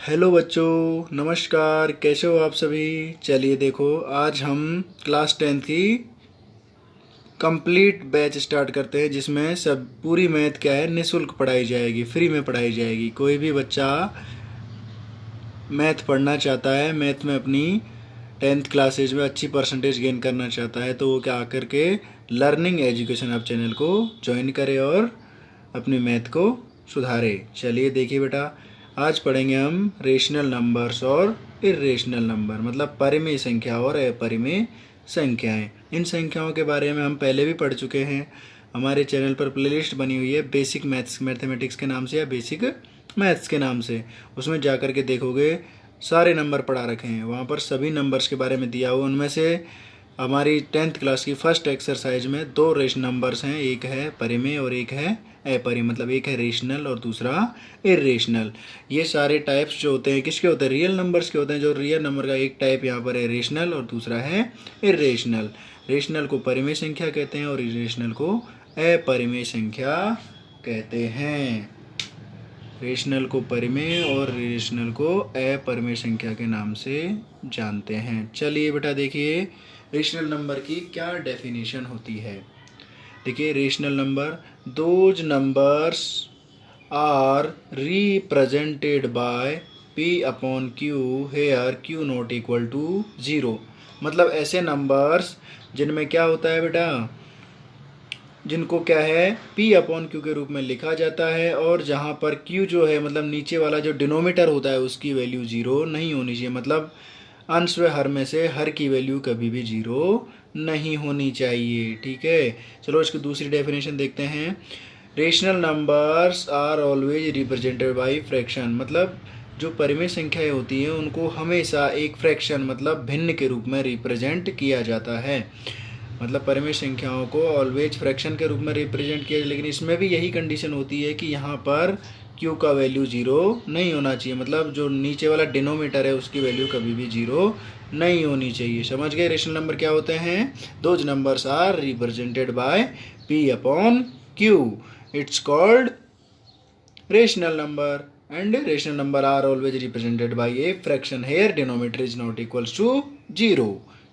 Hello बच्चों, नमस्कार। कैसे हो आप सभी। चलिए देखो, आज हम क्लास 10th की कंप्लीट बैच स्टार्ट करते हैं, जिसमें सब पूरी मैथ क्या है निःशुल्क पढ़ाई जाएगी, फ्री में पढ़ाई जाएगी। कोई भी बच्चा मैथ पढ़ना चाहता है, मैथ में अपनी 10th क्लासेज में अच्छी परसेंटेज गेन करना चाहता है, तो वो क्या आकर के लर्निंग एजुकेशन आप चैनल को ज्वाइन करे और अपनी मैथ को सुधारे। चलिए देखिए बेटा, आज पढ़ेंगे हम रेशनल नंबर्स और इर्रेशनल नंबर, मतलब परिमेय संख्या और अपरिमेय संख्याएं। इन संख्याओं के बारे में हम पहले भी पढ़ चुके हैं। हमारे चैनल पर प्लेलिस्ट बनी हुई है बेसिक मैथमेटिक्स के नाम से या बेसिक मैथ्स के नाम से। उसमें जा कर के देखोगे सारे नंबर पढ़ा रखे हैं, वहाँ पर सभी नंबर्स के बारे में दिया हुआ। उनमें से हमारी 10th क्लास की फर्स्ट एक्सरसाइज में दो रेश नंबर्स हैं, एक है परिमेय और एक है अपरिमेय, मतलब एक है रेशनल और दूसरा इर्रेशनल। ये सारे टाइप्स जो होते हैं किसके होते हैं, रियल नंबर्स के होते हैं। जो रियल नंबर का एक टाइप यहाँ पर है रेशनल और दूसरा है इर्रेशनल। रेशनल को परिमेय संख्या कहते हैं और इर्रेशनल को अपरिमेय संख्या कहते हैं। रेशनल को परिमेय और रेशनल को अपरिमेय संख्या के नाम से जानते हैं। चलिए बेटा देखिए, रेशनल नंबर की क्या डेफिनेशन होती है। देखिए, rational number, those numbers are represented by p upon q here q not equal to 0। मतलब ऐसे नंबर्स जिनमें क्या होता है बेटा, जिनको क्या है P अपॉन क्यू के रूप में लिखा जाता है, और जहाँ पर Q जो है मतलब नीचे वाला जो डिनोमीटर होता है उसकी वैल्यू 0 नहीं होनी चाहिए। मतलब अंश व हर में से हर की वैल्यू कभी भी 0 नहीं होनी चाहिए। ठीक है, चलो इसकी दूसरी डेफिनेशन देखते हैं। Rational numbers are always represented by fraction. मतलब जो परिमेय संख्याएं होती हैं उनको हमेशा एक फ्रैक्शन मतलब भिन्न के रूप में रिप्रेजेंट किया जाता है। मतलब परिमेय संख्याओं को ऑलवेज फ्रैक्शन के रूप में रिप्रेजेंट किया, लेकिन इसमें भी यही कंडीशन होती है कि यहाँ पर Q का वैल्यू 0 नहीं होना चाहिए। मतलब जो नीचे वाला डिनोमीटर है उसकी वैल्यू कभी भी 0 नहीं होनी चाहिए। समझ गए रेशनल नंबर क्या होते हैं। Those numbers are represented by P upon Q, it's called rational number, and rational number are always represented by a fraction here denominator is not equals to 0।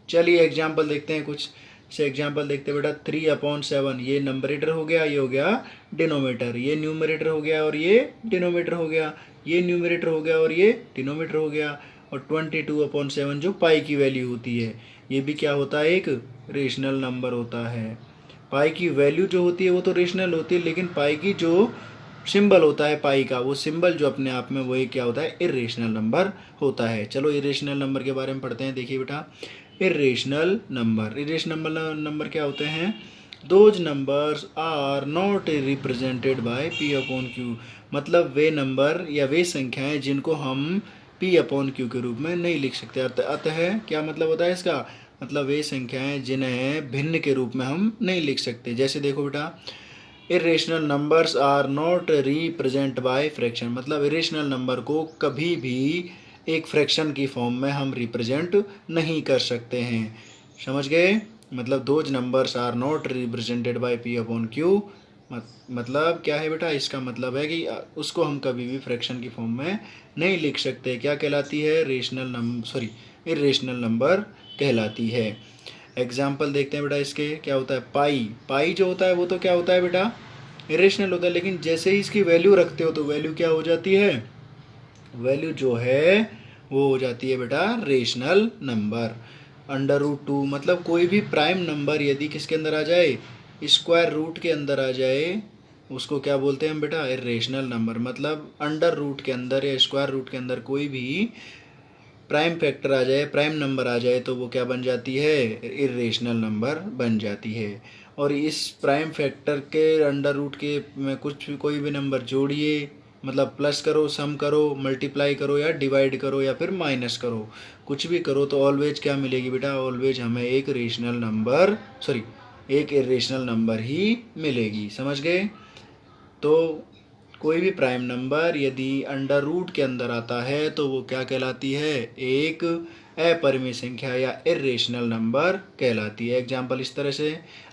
चलिए एग्जाम्पल देखते हैं कुछ से। एग्जाम्पल देखते हैं बेटा, 3/7 ये नंबरेटर हो गया, ये हो गया डिनोमीटर, ये न्यूमरेटर हो गया और ये डिनोमीटर हो गया, ये न्यूमरेटर हो गया और ये डिनोमीटर हो गया। और 22/7 जो पाई की वैल्यू होती है, ये भी क्या होता है, एक रेशनल नंबर होता है। पाई की वैल्यू जो होती है वो तो रेशनल होती है, लेकिन पाई की जो सिंबल होता है पाई का, वो सिंबल जो अपने आप में वही क्या होता है, इर्रेशनल नंबर होता है। चलो इर्रेशनल नंबर के बारे में पढ़ते हैं। देखिए बेटा, इर्रेशनल नंबर क्या होते हैं। Those numbers are not represented by P upon q. मतलब वे नंबर या वे संख्याएं जिनको हम P अपॉन क्यू के रूप में नहीं लिख सकते। अतः क्या मतलब होता है इसका, मतलब वे संख्याएं जिन्हें भिन्न के रूप में हम नहीं लिख सकते। जैसे देखो बेटा, irrational numbers are not represent by fraction. मतलब इरेशनल नंबर को कभी भी एक फ्रैक्शन की फॉर्म में हम रिप्रेजेंट नहीं कर सकते हैं। समझ गए। मतलब those numbers are not represented by P upon q, मतलब क्या है बेटा, इसका मतलब है कि उसको हम कभी भी फ्रैक्शन की फॉर्म में नहीं लिख सकते। क्या कहलाती है, इरेशनल नंबर कहलाती है। एग्जाम्पल देखते हैं बेटा इसके। क्या होता है, पाई जो होता है वो तो क्या होता है बेटा, इरेशनल होता है, लेकिन जैसे ही इसकी वैल्यू रखते हो तो वैल्यू क्या हो जाती है, वैल्यू जो है वो हो जाती है बेटा रेशनल नंबर। √2 मतलब कोई भी प्राइम नंबर यदि किसके अंदर आ जाए, स्क्वायर रूट के अंदर आ जाए, उसको क्या बोलते हैं हम बेटा, इरेशनल नंबर। मतलब अंडर रूट के अंदर या स्क्वायर रूट के अंदर कोई भी प्राइम फैक्टर आ जाए, प्राइम नंबर आ जाए, तो वो क्या बन जाती है, इरेशनल नंबर बन जाती है। और इस प्राइम फैक्टर के अंडर रूट के में कुछ भी कोई भी नंबर जोड़िए, मतलब प्लस करो, सम करो, मल्टीप्लाई करो या डिवाइड करो या फिर माइनस करो, कुछ भी करो, तो ऑलवेज क्या मिलेगी बेटा, ऑलवेज हमें एक इरेशनल नंबर ही मिलेगी। समझ गए। तो कोई भी प्राइम नंबर यदि अंडर रूट के अंदर आता है तो वो क्या कहलाती है, एक अपरिमेय संख्या या इरेशनल नंबर कहलाती है। एग्जाम्पल इस तरह से।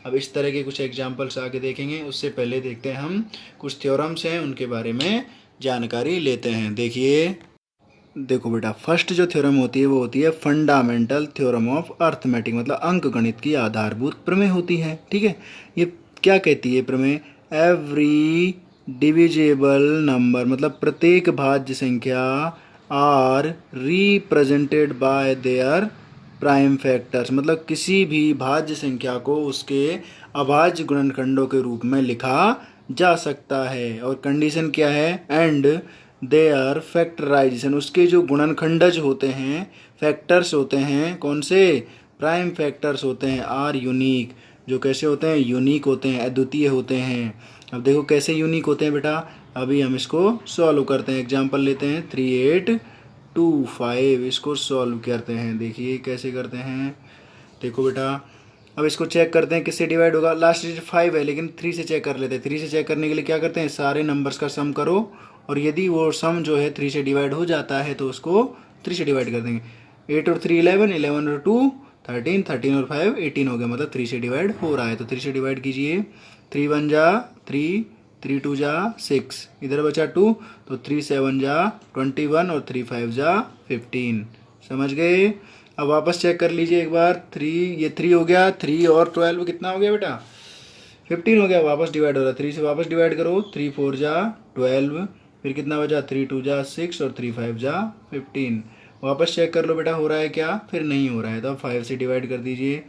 अब इस तरह के कुछ एग्जाम्पल्स आगे देखेंगे, उससे पहले देखते हैं हम कुछ थ्योरम्स हैं उनके बारे में जानकारी लेते हैं। देखिए, देखो बेटा, फर्स्ट जो थ्योरम होती है वो होती है फंडामेंटल थ्योरम ऑफ अर्थमेटिक, मतलब अंक गणित की आधारभूत प्रमेय होती है। ठीक है, ये क्या कहती है प्रमेय? एवरी डिविजिबल नंबर, मतलब प्रत्येक भाज्य संख्या are represented by their prime factors, मतलब किसी भी भाज्य संख्या को उसके अभाज्य गुणनखंडों के रूप में लिखा जा सकता है। और कंडीशन क्या है? एंड देयर फैक्टराइजेशन, उसके जो गुणनखंडज होते हैं, फैक्टर्स होते हैं, कौन से? प्राइम फैक्टर्स होते हैं, आर यूनिक, जो कैसे होते हैं? यूनिक होते हैं, अद्वितीय होते हैं। अब देखो कैसे यूनिक होते हैं बेटा, अभी हम इसको सॉल्व करते हैं। एग्जांपल लेते हैं 3825, इसको सॉल्व करते हैं। देखिए कैसे करते हैं, देखो बेटा, अब इसको चेक करते हैं किससे डिवाइड होगा। लास्ट डिजिट 5 है लेकिन 3 से चेक कर लेते हैं। 3 से चेक करने के लिए क्या करते हैं? सारे नंबर्स का सम करो, और यदि वो सम जो है 3 से डिवाइड हो जाता है तो उसको 3 से डिवाइड कर देंगे। 8 और 3 11, 11 और 2 13, 13 और 5 18 हो गया, मतलब 3 से डिवाइड हो रहा है तो 3 से डिवाइड कीजिए। 3 1 जा 3, 3 2 जा 6, इधर बचा 2, तो 3 7 जा 21 और 3 5 जा 15। समझ गए? अब वापस चेक कर लीजिए एक बार। 3, ये 3 हो गया, 3 और 12 कितना हो गया बेटा? 15 हो गया, वापस डिवाइड हो रहा है। 3 से वापस डिवाइड करो, 3 4 जा 12, फिर कितना बचा? 3 2 जा 6 और 3 5 जा 15। वापस चेक कर लो बेटा हो रहा है क्या? फिर नहीं हो रहा है तो अब 5 से डिवाइड कर दीजिए।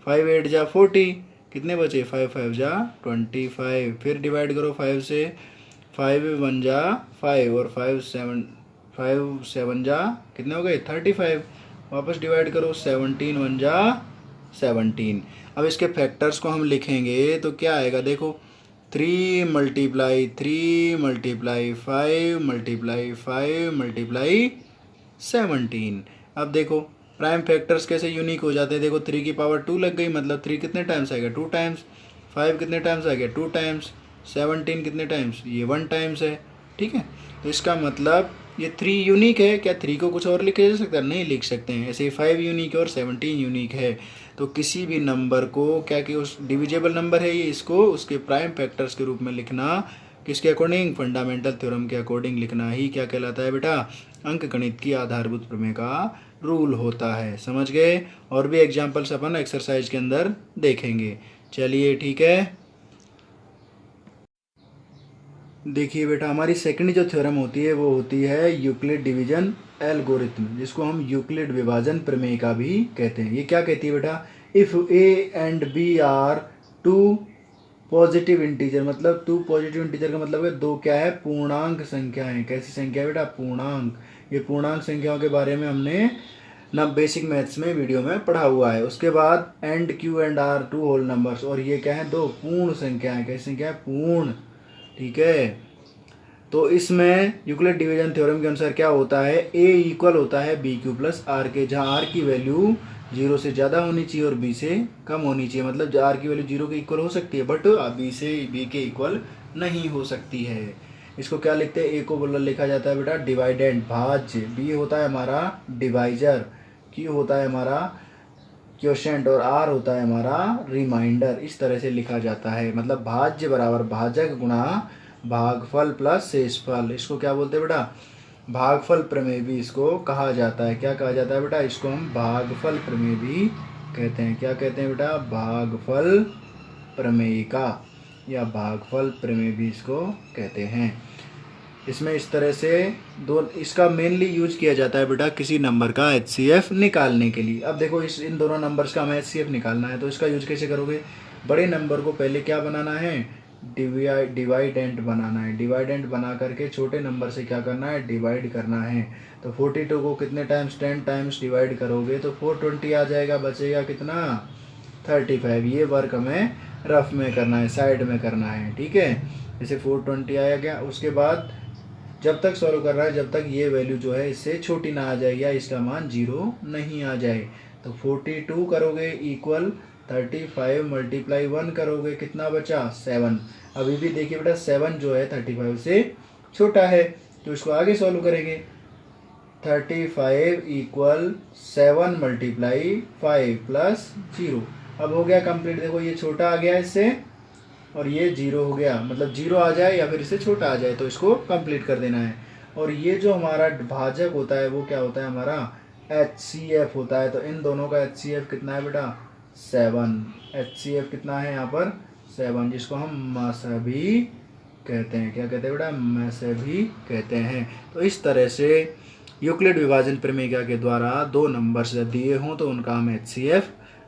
5 8 जा 40, कितने बचे? 5 5 जा 25, फिर डिवाइड करो 5 से। 5 1 जा 5 और 5 7 जा कितने हो गए? 35। वापस डिवाइड करो, 17 1 जा 17। अब इसके फैक्टर्स को हम लिखेंगे तो क्या आएगा? देखो 3 मल्टीप्लाई 3 मल्टीप्लाई 5 मल्टीप्लाई 5 मल्टीप्लाई 17। अब देखो प्राइम फैक्टर्स कैसे यूनिक हो जाते हैं। देखो 3 की पावर 2 लग गई, मतलब 3 कितने टाइम्स आएगा? 2 टाइम्स। 5 कितने टाइम्स आ गया? 2 टाइम्स। 17 कितने टाइम्स? ये 1 टाइम्स है। ठीक है, तो इसका मतलब ये 3 यूनिक है। क्या 3 को कुछ और लिखा जा सकता है? नहीं लिख सकते हैं। ऐसे ही 5 यूनिक है और 17 यूनिक है। तो किसी भी नंबर को क्या कि उस डिविजिबल नंबर है ये, इसको उसके प्राइम फैक्टर्स के रूप में लिखना किसके अकॉर्डिंग? फंडामेंटल थ्योरम के अकॉर्डिंग लिखना ही क्या कहलाता है बेटा? अंक गणित की आधारभूत प्रमेय का रूल होता है। समझ गए? और भी एग्जाम्पल्स अपन एक्सरसाइज के अंदर देखेंगे। चलिए ठीक है, देखिए बेटा, हमारी सेकंड जो थ्योरम होती है वो होती है यूक्लिड डिवीजन एल्गोरिथम, जिसको हम यूक्लिड विभाजन प्रमेय का भी कहते हैं। ये क्या कहती है बेटा? If a and b are two positive integer, मतलब 2 पॉजिटिव इंटीजर का मतलब है 2 क्या है? पूर्णांक संख्याएं। कैसी संख्या बेटा? पूर्णांक। ये पूर्णांक संख्याओं के बारे में हमने ना बेसिक मैथ्स में वीडियो में पढ़ा हुआ है। उसके बाद and q and r 2 whole numbers, और ये क्या है? 2 पूर्ण संख्याएं। कैसी संख्या है? पूर्ण। ठीक है, तो इसमें यूक्लिड डिवीजन थ्योरम के अनुसार क्या होता है? ए इक्वल होता है बी क्यू प्लस आर के, जहाँ आर की वैल्यू 0 से ज़्यादा होनी चाहिए और बी से कम होनी चाहिए। मतलब आर की वैल्यू 0 के इक्वल हो सकती है बट बी के इक्वल नहीं हो सकती है। इसको क्या लिखते हैं? ए को लिखा जाता है बेटा डिवाइडेंट, भाज्य। बी होता है हमारा डिवाइजर, क्यू होता है हमारा क्वोशेंट और आर होता है हमारा रिमाइंडर। इस तरह से लिखा जाता है, मतलब भाज्य बराबर भाजक गुणा भागफल प्लस शेषफल। इसको क्या बोलते हैं बेटा? भागफल प्रमेय भी इसको कहा जाता है। क्या कहा जाता है बेटा? इसको हम भागफल प्रमेय भी कहते हैं। क्या कहते हैं बेटा? भागफल प्रमेय का, या भागफल प्रमेय भी इसको कहते हैं। इसमें इस तरह से इसका मेनली यूज किया जाता है बेटा किसी नंबर का HCF निकालने के लिए। अब देखो इन दोनों नंबर्स का हमें HCF निकालना है तो इसका यूज कैसे करोगे? बड़े नंबर को पहले क्या बनाना है? डिवाइडेंट बनाना है। डिवाइडेंट बना करके छोटे नंबर से क्या करना है? डिवाइड करना है। तो 42 को कितने टाइम्स? 10 टाइम्स डिवाइड करोगे तो 420 आ जाएगा, बचेगा कितना? 35। ये वर्क हमें रफ में करना है, साइड में करना है। ठीक है, जैसे 420 आया गया। उसके बाद जब तक सॉल्व कर रहा है जब तक ये वैल्यू जो है इससे छोटी ना आ जाए या इसका मान 0 नहीं आ जाए। तो 42 करोगे इक्वल 35 मल्टीप्लाई 1 करोगे, कितना बचा? 7। अभी भी देखिए बेटा 7 जो है 35 से छोटा है, तो इसको आगे सॉल्व करेंगे। 35 इक्वल 7 मल्टीप्लाई 5 प्लस 0। अब हो गया कंप्लीट। देखो ये छोटा आ गया इससे और ये 0 हो गया, मतलब 0 आ जाए या फिर इससे छोटा आ जाए तो इसको कंप्लीट कर देना है। और ये जो हमारा भाजक होता है वो क्या होता है हमारा HCF होता है। तो इन दोनों का HCF कितना है बेटा 7। HCF कितना है यहाँ पर 7, जिसको हम मसहबी कहते हैं। क्या कहते हैं बेटा मसहबी कहते हैं। तो इस तरह से यूक्लिड विभाजन प्रमेय के द्वारा दो नंबर्स दिए हों तो उनका हम HCF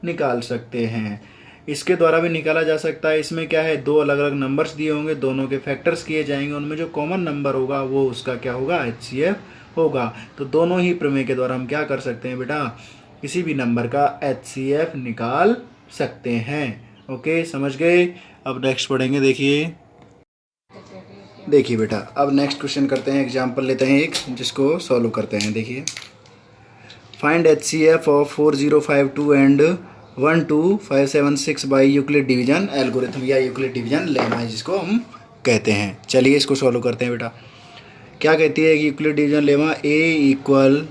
निकाल सकते हैं। इसके द्वारा भी निकाला जा सकता है। इसमें क्या है, दो अलग अलग नंबर्स दिए होंगे, दोनों के फैक्टर्स किए जाएंगे, उनमें जो कॉमन नंबर होगा वो उसका क्या होगा HCF होगा। तो दोनों ही प्रमेय के द्वारा हम क्या कर सकते हैं बेटा, किसी भी नंबर का HCF निकाल सकते हैं। ओके, समझ गए। अब नेक्स्ट पढ़ेंगे। देखिए बेटा, अब नेक्स्ट क्वेश्चन करते हैं। एग्जाम्पल लेते हैं एक, जिसको सॉल्व करते हैं। देखिए, find HCF of 4052 and 12576 by Euclid division algorithm या यूक्लिड डिवीजन लेमा, जिसको हम कहते हैं। चलिए इसको सॉल्व करते हैं बेटा। क्या कहती है कि Euclid division lemma A equal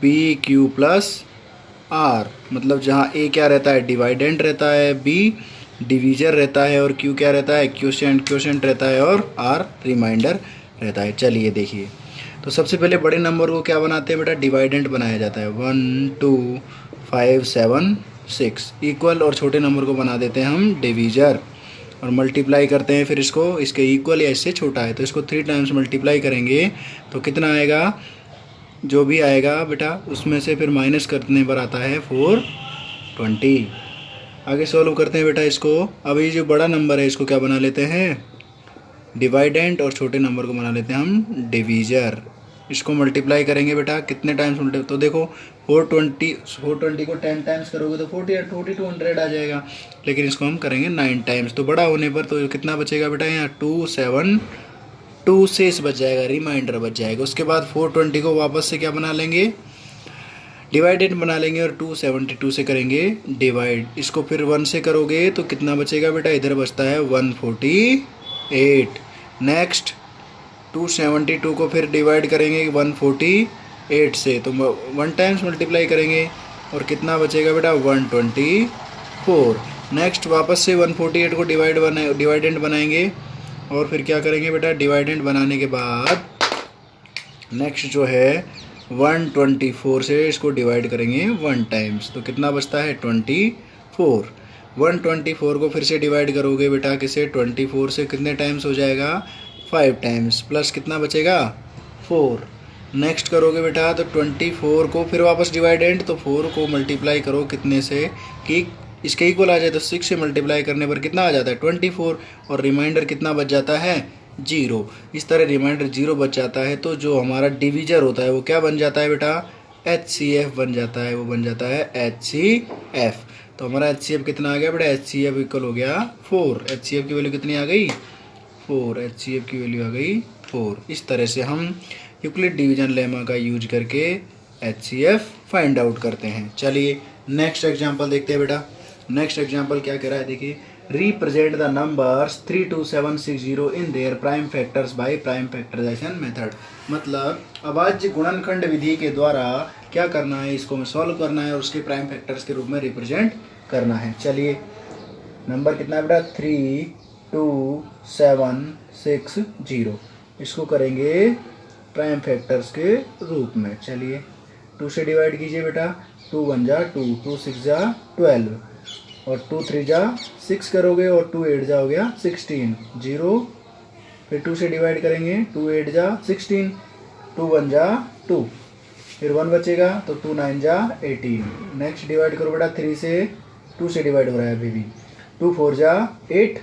BQ plus R, मतलब जहाँ A क्या रहता है डिवाइडेंट रहता है, B डिवीजर रहता है और Q क्या रहता है क्वोशिएंट रहता है और R रिमाइंडर रहता है। चलिए देखिए, तो सबसे पहले बड़े नंबर को क्या बनाते हैं बेटा, डिवाइडेंट बनाया जाता है 1 2 5 7 6 इक्वल, और छोटे नंबर को बना देते हैं हम डिवीजर और मल्टीप्लाई करते हैं। फिर इसको इसके इक्वल या इससे छोटा है तो इसको 3 टाइम्स मल्टीप्लाई करेंगे तो कितना आएगा, जो भी आएगा बेटा उसमें से फिर माइनस करने पर आता है 420। आगे सॉल्व करते हैं बेटा इसको। अब ये जो बड़ा नंबर है इसको क्या बना लेते हैं डिवाइडेंट और छोटे नंबर को बना लेते हैं हम डिवीजर। इसको मल्टीप्लाई करेंगे बेटा, कितने टाइम्स मल्टीप्लाई, तो देखो 420 को 10 टाइम्स करोगे तो 4200 आ जाएगा, लेकिन इसको हम करेंगे 9 टाइम्स। तो बड़ा होने पर तो कितना बचेगा बेटा, यहाँ 272 शेष बच जाएगा, रिमाइंडर बच जाएगा। उसके बाद 420 को वापस से क्या बना लेंगे डिवाइडेड बना लेंगे और 272 से करेंगे डिवाइड। इसको फिर 1 से करोगे तो कितना बचेगा बेटा, इधर बचता है 148। नेक्स्ट 272 को फिर डिवाइड करेंगे 148 से, तो 1 टाइम्स मल्टीप्लाई करेंगे और कितना बचेगा बेटा 124। नेक्स्ट वापस से 148 को डिवाइडेंट बनाएंगे और फिर क्या करेंगे बेटा, डिवाइडेंट बनाने के बाद नेक्स्ट जो है 124 से इसको डिवाइड करेंगे 1 टाइम्स, तो कितना बचता है 24। 124 को फिर से डिवाइड करोगे बेटा किसे 24 से, कितने टाइम्स हो जाएगा 5 टाइम्स, प्लस कितना बचेगा 4। नेक्स्ट करोगे बेटा तो 24 को फिर वापस डिवाइडेंट, तो 4 को मल्टीप्लाई करो कितने से कि इसके इक्वल आ जाए, तो 6 से मल्टीप्लाई करने पर कितना आ जाता है 24 और रिमाइंडर कितना बच जाता है 0। इस तरह रिमाइंडर 0 बच जाता है। तो जो हमारा डिवीजर होता है वो क्या बन जाता है बेटा HCF बन जाता है, वो बन जाता है HCF। तो हमारा HCF कितना आ गया बेटा, HCF इक्वल हो गया 4। HCF की वैल्यू कितनी आ गई 4, HCF की वैल्यू आ गई 4। इस तरह से हम यूक्लिड डिवीजन लेमा का यूज करके HCF फाइंड आउट करते हैं। चलिए नेक्स्ट एग्जांपल देखते हैं बेटा। नेक्स्ट एग्जांपल क्या कह रहा है, देखिए, represent the numbers 32760 in their prime factors by prime factorisation method. मतलब अभाज्य गुणनखंड विधि के द्वारा क्या करना है, इसको हमें सॉल्व करना है और उसके प्राइम फैक्टर्स के रूप में रिप्रेजेंट करना है। चलिए नंबर कितना है बेटा 32760, इसको करेंगे प्राइम फैक्टर्स के रूप में। चलिए 2 से डिवाइड कीजिए बेटा, 2 1 जा 2, 2 6 जा 12 और 2 3 जा 6 करोगे और 2 8 जा हो गया 16, 0। फिर 2 से डिवाइड करेंगे, 2 8 जा 16, 2 1 जा 2, फिर 1 बचेगा तो 2 9 जा 18। नेक्स्ट डिवाइड करो बेटा 3 से, 2 से डिवाइड हो रहा है अभी भी, 2 4 जा 8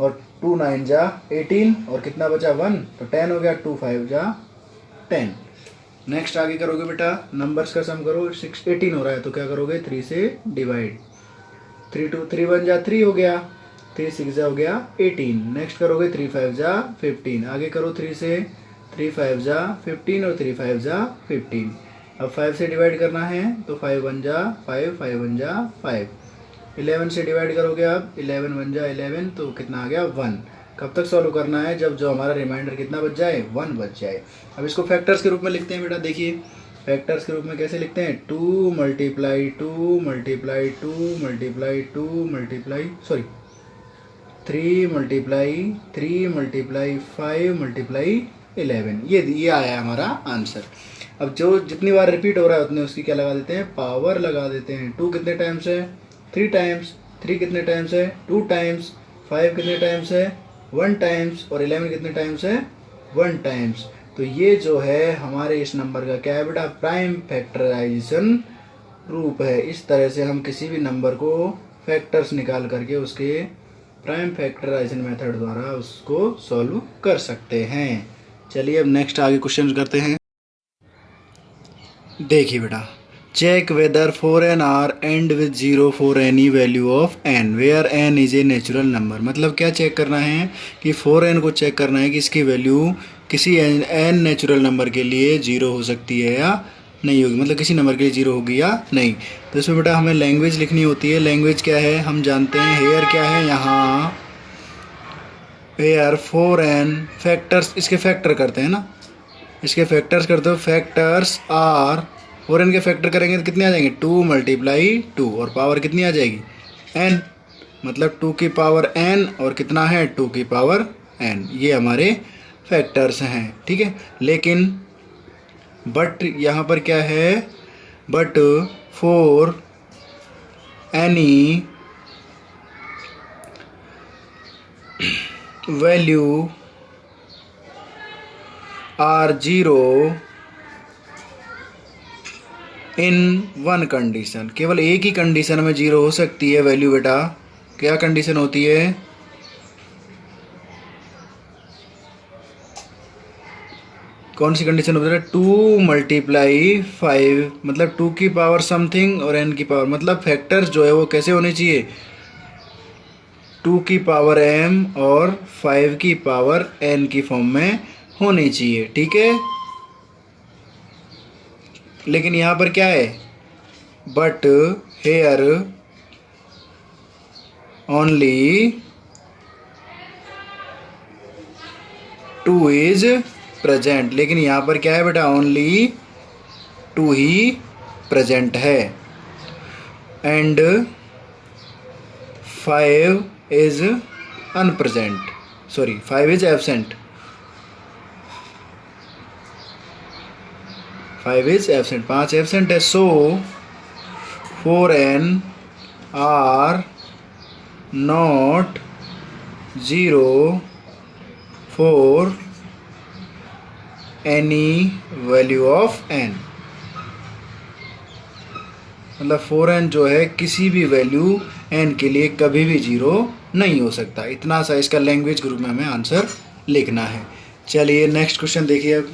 और 2 9 जा 18 और कितना बचा 1, तो 10 हो गया, 2 5 जा 10। नेक्स्ट आगे करोगे बेटा नंबर्स का सम करो, 18 हो रहा है तो क्या करोगे 3 से डिवाइड, 3 1 जा 3 हो गया, 3 6 जा हो गया 18। नेक्स्ट करोगे 3 5 जा 15, आगे करो 3 से, 3 5 जा 15 और 3 5 जा 15। अब 5 से डिवाइड करना है तो 5 1 जा 5, 5 1 जा 5। 11 से डिवाइड करोगे आप, 11 1 जा 11 तो कितना आ गया 1। कब तक सॉल्व करना है, जब जो हमारा रिमाइंडर कितना बच जाए 1 बच जाए। अब इसको फैक्टर्स के रूप में लिखते हैं बेटा। देखिए फैक्टर्स के रूप में कैसे लिखते हैं, 2 multiply 2 multiply 2 multiply 2 multiply 3 multiply 3 multiply 5 multiply 11, ये आया है हमारा आंसर। अब जो जितनी बार रिपीट हो रहा है उतने उसकी क्या लगा देते हैं, पावर लगा देते हैं। 2 कितने टाइम्स है, 3 टाइम्स। 3 कितने टाइम्स है, 2 टाइम्स। 5 कितने टाइम्स है, 1 टाइम्स। और 11 कितने टाइम्स है, 1 टाइम्स। तो ये जो है हमारे इस नंबर का क्या है बेटा, प्राइम फैक्टराइजेशन रूप है। इस तरह से हम किसी भी नंबर को फैक्टर्स निकाल करके उसके प्राइम फैक्टराइजेशन मेथड द्वारा उसको सॉल्व कर सकते हैं। चलिए अब नेक्स्ट आगे क्वेश्चन करते हैं। देखिए बेटा, check whether 4n are end with 0 for any value of n where n is a natural number. मतलब क्या चेक करना है कि 4n को चेक करना है कि इसकी वैल्यू किसी n नेचुरल नंबर के लिए 0 हो सकती है या नहीं होगी, मतलब किसी नंबर के लिए 0 होगी या नहीं। तो इसमें बेटा हमें लैंग्वेज लिखनी होती है। लैंग्वेज क्या है हम जानते हैं, हेयर क्या है यहाँ, हेयर 4n फैक्टर्स, इसके फैक्टर करते हैं ना, इसके फैक्टर्स करते हो, फैक्टर्स आर 4n के फैक्टर करेंगे तो कितने आ जाएंगे, 2 × 2 और पावर कितनी आ जाएगी n, मतलब 2 की पावर n और कितना है 2 की पावर n। ये हमारे फैक्टर्स हैं, ठीक है। लेकिन बट यहाँ पर क्या है, but for any value are 0 in 1 condition, केवल एक ही कंडीशन में 0 हो सकती है वैल्यू बेटा। क्या कंडीशन होती है, कौन सी कंडीशन होती है, 2 × 5, मतलब 2 की पावर समथिंग और n की पावर, मतलब फैक्टर्स जो है वो कैसे होने चाहिए, 2 की पावर m और 5 की पावर n की फॉर्म में होनी चाहिए, ठीक है। लेकिन यहाँ पर क्या है, but here only 2 is present. लेकिन यहाँ पर क्या है बेटा, ओनली 2 ही प्रेजेंट है and 5 is unpresent, sorry 5 is absent, 5 is absent, 5 absent है। So 4n are not 0 for any value of n, मतलब 4n जो है किसी भी वैल्यू n के लिए कभी भी 0 नहीं हो सकता। इतना सा इसका लैंग्वेज ग्रुप में हमें आंसर लिखना है। चलिए नेक्स्ट क्वेश्चन देखिए अब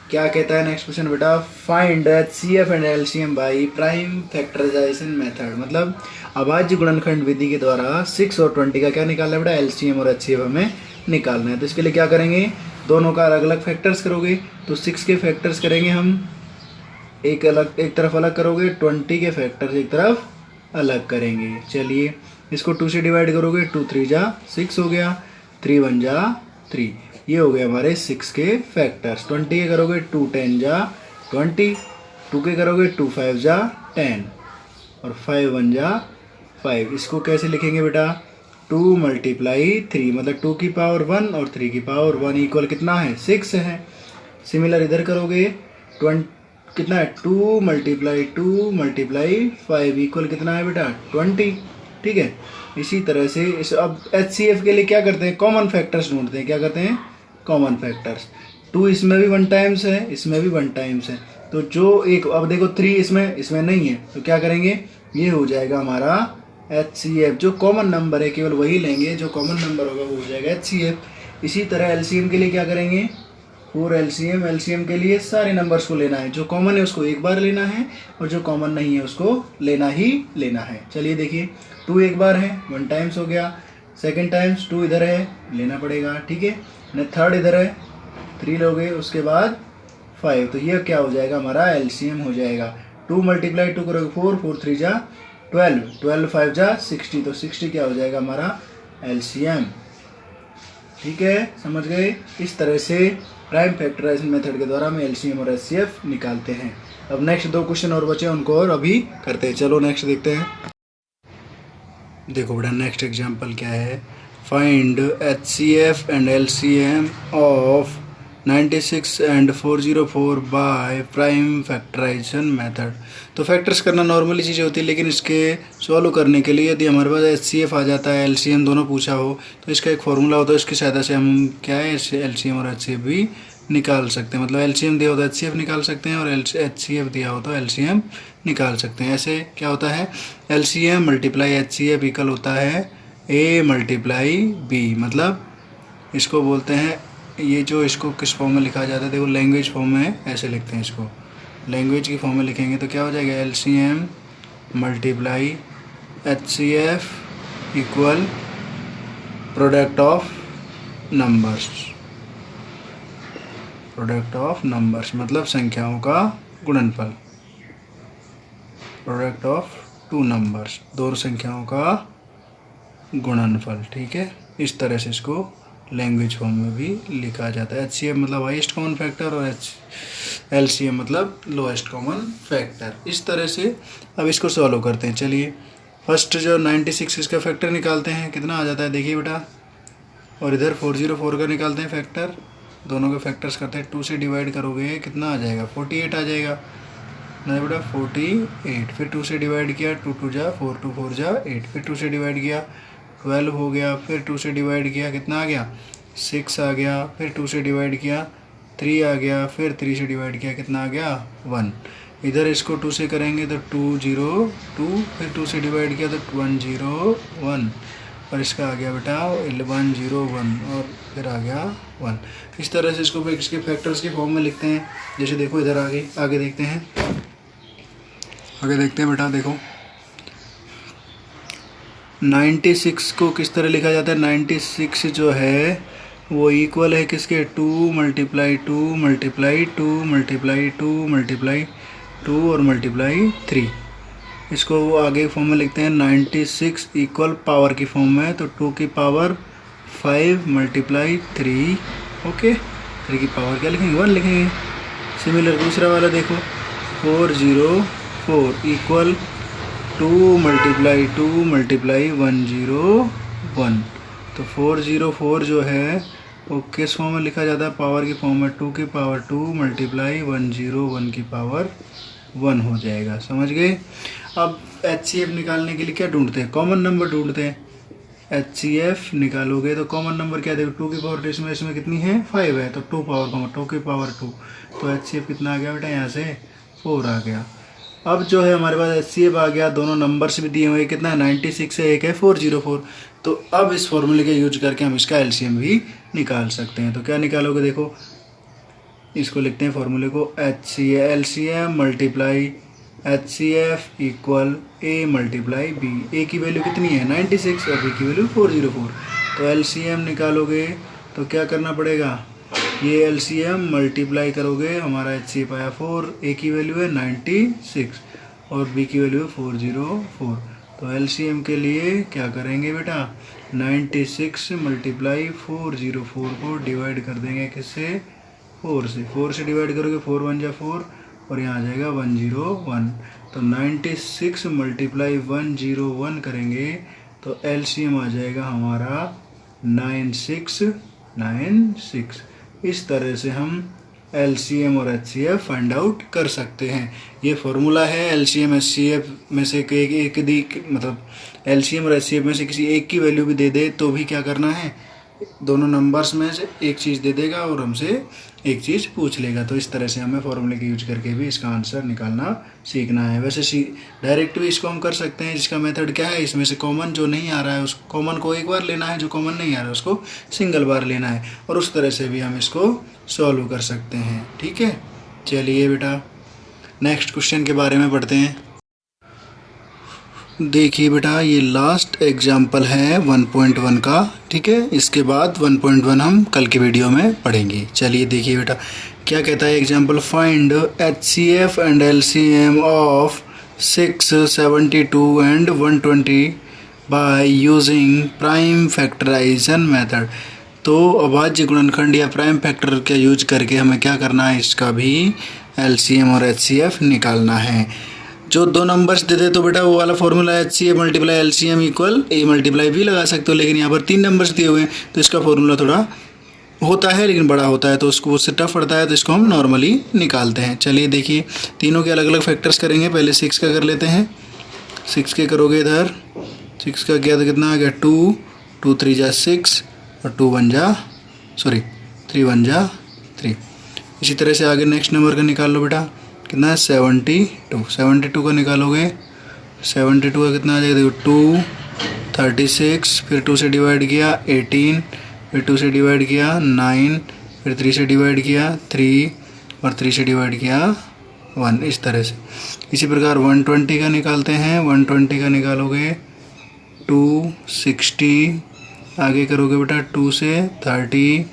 क्या कहता है। नेक्स्ट क्वेश्चन बेटा, find HCF and LCM by prime factorisation method, मतलब अभाज्य गुणनखंड विधि के द्वारा 6 और 20 का क्या निकालना है बेटा, LCM और HCF हमें निकालना है। तो इसके लिए क्या करेंगे, दोनों का अलग अलग फैक्टर्स करोगे। तो 6 के फैक्टर्स करेंगे हम एक तरफ अलग करोगे, 20 के फैक्टर्स एक तरफ अलग करेंगे। चलिए इसको 2 से डिवाइड करोगे, 2 3 जा 6 हो गया, 3 1 जा 3, ये हो गए हमारे 6 के फैक्टर्स। 20 के करोगे 2 10 जा 20, 2 के करोगे 2 5 जा 10 और 5 1 जा 5। इसको कैसे लिखेंगे बेटा, 2 × 3, मतलब 2 की पावर 1 और 3 की पावर 1 इक्वल कितना है 6 है। सिमिलर इधर करोगे, कितना है 2 × 2 × 5 इक्वल कितना है बेटा 20, ठीक है। इसी तरह से अब HCF के लिए क्या करते हैं, कॉमन फैक्टर्स ढूंढते हैं। क्या करते हैं, कॉमन फैक्टर्स। 2 इसमें भी 1 टाइम्स है, इसमें भी 1 टाइम्स है, तो जो एक, अब देखो 3 इसमें नहीं है, तो क्या करेंगे, ये हो जाएगा हमारा HCF। जो कॉमन नंबर है केवल वही लेंगे, जो कॉमन नंबर होगा वो हो जाएगा HCF। इसी तरह LCM के लिए क्या करेंगे, और LCM के लिए सारे नंबर्स को लेना है, जो कॉमन है उसको एक बार लेना है और जो कॉमन नहीं है उसको लेना ही लेना है। चलिए देखिए, 2 एक बार है 1 टाइम्स हो गया, सेकंड टाइम्स 2 इधर है लेना पड़ेगा, ठीक है ना, थर्ड इधर है 3 लोगे, उसके बाद 5, तो ये क्या हो जाएगा हमारा LCM हो जाएगा। 2 × 2 करोगे 4, 4 3 जा 12, 12 5 जा 60, तो 60 क्या हो जाएगा हमारा LCM, ठीक है, समझ गए। इस तरह से प्राइम फैक्टराइजेशन मेथड के द्वारा हम LCM और HCF निकालते हैं। अब नेक्स्ट 2 क्वेश्चन और बचे, उनको और अभी करते हैं। चलो नेक्स्ट देखते हैं। देखो बेटा नेक्स्ट एग्जांपल क्या है, find HCF and LCM of 96 and 404 by prime factorisation method. तो फैक्टर्स करना नॉर्मली चीज़ होती है, लेकिन इसके सॉल्व करने के लिए यदि हमारे पास HCF आ जाता है, LCM दोनों पूछा हो, तो इसका एक फॉर्मूला होता है, इसकी सहायता से हम क्या है LCM और HCF भी निकाल सकते हैं। मतलब LCM दिया होता है HCF निकाल सकते हैं, और HCF दिया होता है LCM निकाल सकते हैं। ऐसे क्या होता है, LCM मल्टीप्लाई HCF इक्वल होता है A मल्टीप्लाई B। मतलब इसको बोलते हैं, ये जो इसको किस फॉर्म में लिखा जाता है, देखो लैंग्वेज फॉर्म में ऐसे लिखते हैं इसको, लैंग्वेज की फॉर्म में लिखेंगे तो क्या हो जाएगा, LCM multiply HCF equal product of numbers. Product of numbers मतलब संख्याओं का गुणनफल, प्रोडक्ट ऑफ टू नंबर्स, दो संख्याओं का गुणनफल। ठीक है, इस तरह से इसको लैंग्वेज फॉर्म में भी लिखा जाता है। HCF मतलब हाईएस्ट कॉमन फैक्टर और LCM मतलब लोएस्ट कॉमन फैक्टर। इस तरह से अब इसको सॉल्व करते हैं। चलिए फर्स्ट जो 96 इसका फैक्टर निकालते हैं, कितना आ जाता है देखिए बेटा, और इधर 404 का निकालते हैं फैक्टर, दोनों के फैक्टर्स करते हैं, 2 से डिवाइड करोगे कितना आ जाएगा, 48 आ जाएगा ना बेटा, 48। फिर 2 से डिवाइड किया, 2 2 जा 4, 2 4 जा 8, फिर 2 से डिवाइड किया 12 हो गया, फिर 2 से डिवाइड किया कितना आ गया, 6 आ गया, फिर 2 से डिवाइड किया 3 आ गया, फिर 3 से डिवाइड किया कितना आ गया 1। इधर इसको 2 से करेंगे तो 2 0 2, फिर 2 से डिवाइड किया तो 1 0 1, और इसका आ गया बेटा 1 0 1, और फिर आ गया 1। इस तरह से इसको इसके फैक्टर्स के फॉर्म में लिखते हैं। जैसे देखो इधर आगे देखते हैं, आगे देखते हैं बेटा, देखो 96 को किस तरह लिखा जाता है, 96 जो है वो इक्वल है किसके, 2 मल्टीप्लाई 2 मल्टीप्लाई 2 मल्टीप्लाई 2 मल्टीप्लाई 2 और मल्टीप्लाई 3। इसको वो आगे फॉर्म में लिखते हैं 96 इक्वल पावर की फॉर्म में, तो 2 की पावर 5 मल्टीप्लाई 3, ओके, 3 की पावर क्या लिखेंगे 1 लिखेंगे। सिमिलर दूसरा वाला देखो 404 इक्वल 2 मल्टीप्लाई 2 मल्टीप्लाई 101। तो 404 जो है वो किस फॉर्म में लिखा जाता है, पावर की फॉर्म में, 2 की पावर 2 मल्टीप्लाई 101 की पावर 1 हो जाएगा। समझ गए। अब HCF निकालने के लिए क्या ढूंढते हैं, कॉमन नंबर ढूंढते हैं। HCF निकालोगे तो कॉमन नंबर क्या देखो, 2 की पावर इसमें कितनी है 5 है, तो 2 पावर कॉमन, 2 की पावर 2, तो HCF कितना आ गया बेटा, यहाँ से 4 आ गया। अब जो है हमारे पास HCF आ गया, दोनों नंबर्स भी दिए हुए, कितना है 96 है, एक है 404। तो अब इस फॉर्मूले का यूज करके हम इसका LCM भी निकाल सकते हैं। तो क्या निकालोगे देखो, इसको लिखते हैं फॉर्मूले को, LCM multiply HCF equal A multiply B। A की वैल्यू कितनी है 96 और B की वैल्यू 404। तो LCM निकालोगे तो क्या करना पड़ेगा, ये LCM मल्टीप्लाई करोगे, हमारा HCF आया 4, A की वैल्यू है 96 और B की वैल्यू है 404। तो LCM के लिए क्या करेंगे बेटा, 96 मल्टीप्लाई 404 को डिवाइड कर देंगे किससे, 4 से। 4 से डिवाइड करोगे 4 1 जा 4, और यहाँ आ जाएगा 101। तो 96 मल्टीप्लाई 101 करेंगे तो LCM आ जाएगा हमारा 9696। इस तरह से हम LCM और HCF फाइंड आउट कर सकते हैं। ये फॉर्मूला है। LCM HCF में से मतलब LCM और HCF में से किसी एक की वैल्यू भी दे दे तो भी क्या करना है, दोनों नंबर्स में से एक चीज़ दे देगा और हमसे एक चीज़ पूछ लेगा। तो इस तरह से हमें फॉर्मूले का यूज करके भी इसका आंसर निकालना सीखना है। वैसे डायरेक्ट भी इसको हम कर सकते हैं, जिसका मेथड क्या है, इसमें से कॉमन जो नहीं आ रहा है उस कॉमन को एक बार लेना है, जो कॉमन नहीं आ रहा है उसको सिंगल बार लेना है, और उस तरह से भी हम इसको सॉल्व कर सकते हैं। ठीक है, चलिए बेटा नेक्स्ट क्वेश्चन के बारे में पढ़ते हैं। देखिए बेटा ये लास्ट एग्जाम्पल है 1.1 का, ठीक है, इसके बाद 1.1 हम कल के वीडियो में पढ़ेंगे। चलिए देखिए बेटा क्या कहता है example, find HCF and LCM of 672 and 120 by using prime factorisation method. तो अभाज्य गुणनखंड या प्राइम फैक्टर का यूज करके हमें क्या करना है, इसका भी LCM और HCF निकालना है। जो दो नंबर्स दे दे तो बेटा वो वाला formula HCF multiply LCM equal A multiply B लगा सकते हो, लेकिन यहाँ पर 3 नंबर्स दिए हुए हैं तो इसका फॉर्मूला थोड़ा होता है लेकिन बड़ा होता है तो उसको उससे टफ पड़ता है, तो इसको हम नॉर्मली निकालते हैं। चलिए देखिए, तीनों के अलग अलग फैक्टर्स करेंगे। पहले 6 का कर लेते हैं। 6 के करोगे इधर, 6 का किया तो कितना आ गया 2, 2 3 जा 6 और 3 1 जा 3। इसी तरह से आगे नेक्स्ट नंबर का निकाल लो बेटा, कितना है 72। 72 का निकालोगे, 72 का कितना आ जाएगा देखो 2 36, फिर 2 से डिवाइड किया 18, फिर 2 से डिवाइड किया 9, फिर 3 से डिवाइड किया 3 और 3 से डिवाइड किया 1, इस तरह से। इसी प्रकार 120 का निकालते हैं। 120 का निकालोगे 260, आगे करोगे बेटा 2 से 30,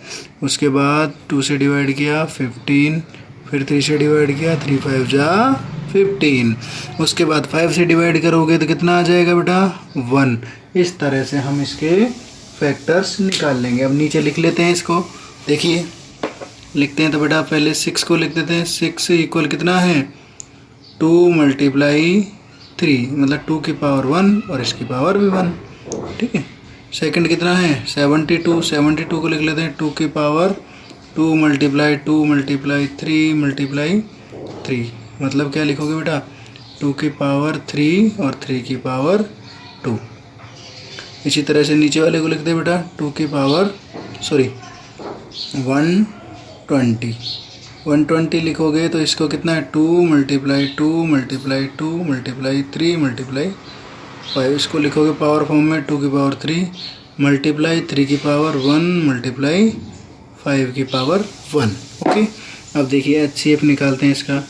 उसके बाद 2 से डिवाइड किया 15, फिर 3 से डिवाइड किया 3 5 जा 15, उसके बाद 5 से डिवाइड करोगे तो कितना आ जाएगा बेटा 1। इस तरह से हम इसके फैक्टर्स निकाल लेंगे। अब नीचे लिख लेते हैं इसको, देखिए लिखते हैं तो बेटा पहले 6 को लिख देते हैं। 6 इक्वल कितना है 2 × 3, मतलब 2 की पावर 1 और इसकी पावर भी 1, ठीक है। सेकंड कितना है 72, 72 को लिख लेते हैं 2 की पावर 2 × 2 × 3 × 3, मतलब क्या लिखोगे बेटा 2 की पावर 3 और 3 की पावर 2। इसी तरह से नीचे वाले को लिखते हैं बेटा 2 की पावर 120 लिखोगे तो इसको कितना है 2 × 2 × 2 × 3 × 5, इसको लिखोगे पावर फॉर्म में 2 की पावर 3 मल्टीप्लाई 3 की पावर 1 मल्टीप्लाई 5 की पावर 1। ओके, अब देखिए HCF निकालते हैं इसका।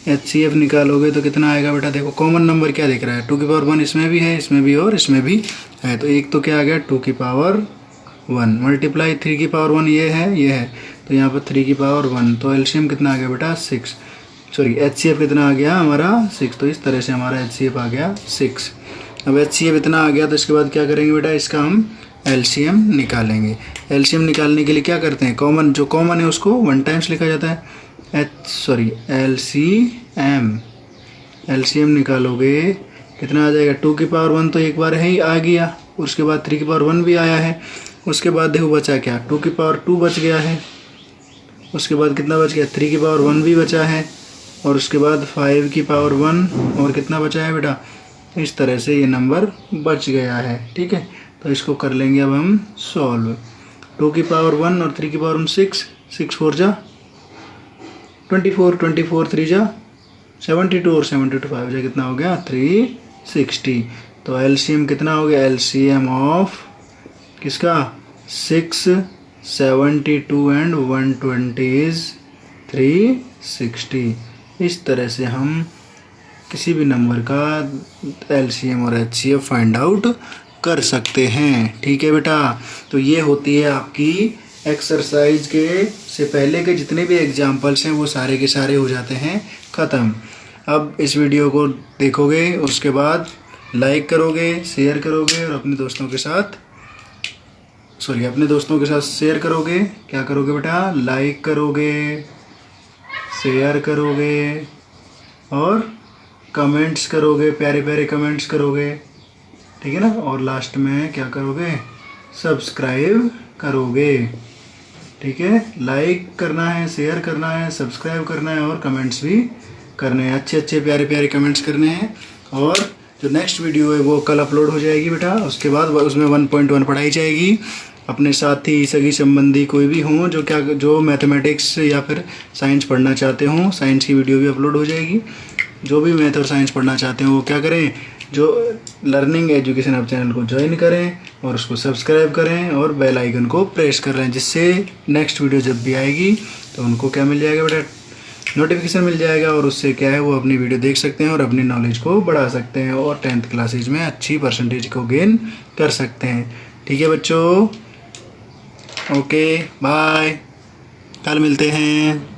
HCF निकालोगे तो कितना आएगा बेटा, देखो कॉमन नंबर क्या दिख रहा है 2 की पावर 1 इसमें भी है, इसमें भी और इसमें भी है, तो एक तो क्या आ गया 2 की पावर 1 मल्टीप्लाई 3 की पावर 1 ये है, तो यहाँ पर 3 की पावर 1, तो एलसीएम कितना आ गया बेटा 6, HCF कितना आ गया हमारा 6। तो इस तरह से हमारा HCF आ गया 6। अब HCF इतना आ गया तो इसके बाद क्या करेंगे बेटा, इसका हम LCM निकालेंगे। LCM निकालने के लिए क्या करते हैं, जो कॉमन है उसको 1 टाइम्स लिखा जाता है। LCM निकालोगे कितना आ जाएगा 2 की पावर 1 तो एक बार है ही आ गया, उसके बाद 3 की पावर 1 भी आया है, उसके बाद देखो बचा क्या 2 की पावर 2 बच गया है, उसके बाद कितना बच गया 3 की पावर 1 भी बचा है, और उसके बाद 5 की पावर 1 और कितना बचा है बेटा, इस तरह से ये नंबर बच गया है, ठीक है। तो इसको कर लेंगे अब हम सॉल्व। 2 की पावर 1 और 3 की पावर 1 6 4 जा 24, 24 3 जा 72 और 72 5 जा कितना हो गया 360। तो LCM कितना हो गया, LCM ऑफ किसका 6, 72 एंड 120 इज 360। इस तरह से हम किसी भी नंबर का LCM और HCF फाइंड आउट कर सकते हैं, ठीक है बेटा। तो ये होती है आपकी एक्सरसाइज के से पहले के जितने भी एग्जाम्पल्स हैं वो सारे के सारे हो जाते हैं ख़त्म। अब इस वीडियो को देखोगे, उसके बाद लाइक करोगे, शेयर करोगे और अपने दोस्तों के साथ शेयर करोगे। क्या करोगे बेटा, लाइक करोगे, शेयर करोगे और कमेंट्स करोगे, प्यारे प्यारे कमेंट्स करोगे, ठीक है ना। और लास्ट में क्या करोगे, सब्सक्राइब करोगे, ठीक है। लाइक करना है, शेयर करना है, सब्सक्राइब करना है और कमेंट्स भी करने हैं, अच्छे अच्छे प्यारे प्यारे कमेंट्स करने हैं। और जो नेक्स्ट वीडियो है वो कल अपलोड हो जाएगी बेटा, उसके बाद उसमें 1.1 पढ़ाई जाएगी। अपने साथी सगी संबंधी कोई भी हों जो मैथमेटिक्स या फिर साइंस पढ़ना चाहते हों, साइंस की वीडियो भी अपलोड हो जाएगी। जो भी मैथ और साइंस पढ़ना चाहते हो वो क्या करें, जो लर्निंग एजुकेशन अब चैनल को ज्वाइन करें और उसको सब्सक्राइब करें और बेल आइकन को प्रेस कर लें, जिससे नेक्स्ट वीडियो जब भी आएगी तो उनको क्या मिल जाएगा बेटा, नोटिफिकेशन मिल जाएगा। और उससे क्या है वो अपनी वीडियो देख सकते हैं और अपनी नॉलेज को बढ़ा सकते हैं और 10th क्लासेज में अच्छी परसेंटेज को गेन कर सकते हैं, ठीक है बच्चों। ओके बाय, कल मिलते हैं।